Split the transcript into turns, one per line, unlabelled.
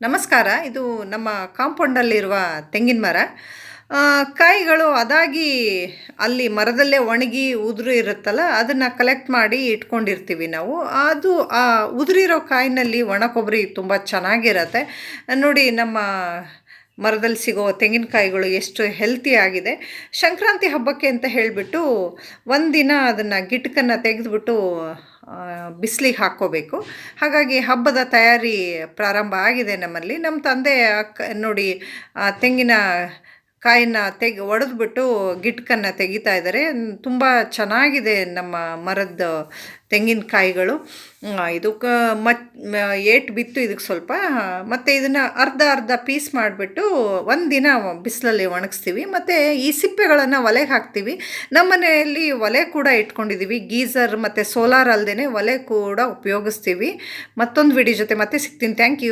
ನಮಸ್ಕಾರ. ಇದು ನಮ್ಮ ಕಾಂಪೌಂಡಲ್ಲಿರುವ ತೆಂಗಿನ ಮರ. ಕಾಯಿಗಳು ಅದಾಗಿ ಅಲ್ಲಿ ಮರದಲ್ಲೇ ಒಣಗಿ ಉದುರು ಇರುತ್ತಲ್ಲ, ಅದನ್ನು ಕಲೆಕ್ಟ್ ಮಾಡಿ ಇಟ್ಕೊಂಡಿರ್ತೀವಿ ನಾವು. ಅದು ಆ ಉದುರಿರೋ ಕಾಯಿನಲ್ಲಿ ಒಣ ಕೊಬ್ಬರಿ ತುಂಬ ಚೆನ್ನಾಗಿರತ್ತೆ. ನೋಡಿ ನಮ್ಮ ಮರದಲ್ಲಿ ಸಿಗೋ ತೆಂಗಿನಕಾಯಿಗಳು ಎಷ್ಟು ಹೆಲ್ತಿ ಆಗಿದೆ. ಸಂಕ್ರಾಂತಿ ಹಬ್ಬಕ್ಕೆ ಅಂತ ಹೇಳಿಬಿಟ್ಟು ಒಂದಿನ ಅದನ್ನು ಗಿಟ್ಕನ್ನು ತೆಗೆದುಬಿಟ್ಟು ಬಿಸಿಲಿಗೆ ಹಾಕ್ಕೋಬೇಕು. ಹಾಗಾಗಿ ಹಬ್ಬದ ತಯಾರಿ ಪ್ರಾರಂಭ ಆಗಿದೆ ನಮ್ಮಲ್ಲಿ. ನಮ್ಮ ತಂದೆ ನೋಡಿ ತೆಂಗಿನ ಕಾಯಿನ ಒಡೆದ್ಬಿಟ್ಟು ಗಿಟ್ಕನ್ನು ತೆಗಿತಾ ಇದ್ದಾರೆ. ತುಂಬ ಚೆನ್ನಾಗಿದೆ ನಮ್ಮ ಮರದ ತೆಂಗಿನಕಾಯಿಗಳು. ಇದು ಏಟು ಬಿತ್ತು ಇದಕ್ಕೆ ಸ್ವಲ್ಪ. ಮತ್ತು ಇದನ್ನು ಅರ್ಧ ಅರ್ಧ ಪೀಸ್ ಮಾಡಿಬಿಟ್ಟು ಒಂದಿನ ಬಿಸಿಲಲ್ಲಿ ಒಣಗಿಸ್ತೀವಿ. ಮತ್ತು ಈ ಸಿಪ್ಪೆಗಳನ್ನು ಒಲೆಗೆ ಹಾಕ್ತೀವಿ. ನಮ್ಮ ಮನೆಯಲ್ಲಿ ಒಲೆ ಕೂಡ ಇಟ್ಕೊಂಡಿದ್ದೀವಿ. ಗೀಝರ್ ಮತ್ತು ಸೋಲಾರ್ ಅಲ್ಲದೆ ಒಲೆ ಕೂಡ ಉಪಯೋಗಿಸ್ತೀವಿ. ಮತ್ತೊಂದು ವಿಡಿಯೋ ಜೊತೆ ಮತ್ತೆ ಸಿಗ್ತೀನಿ. Thank you.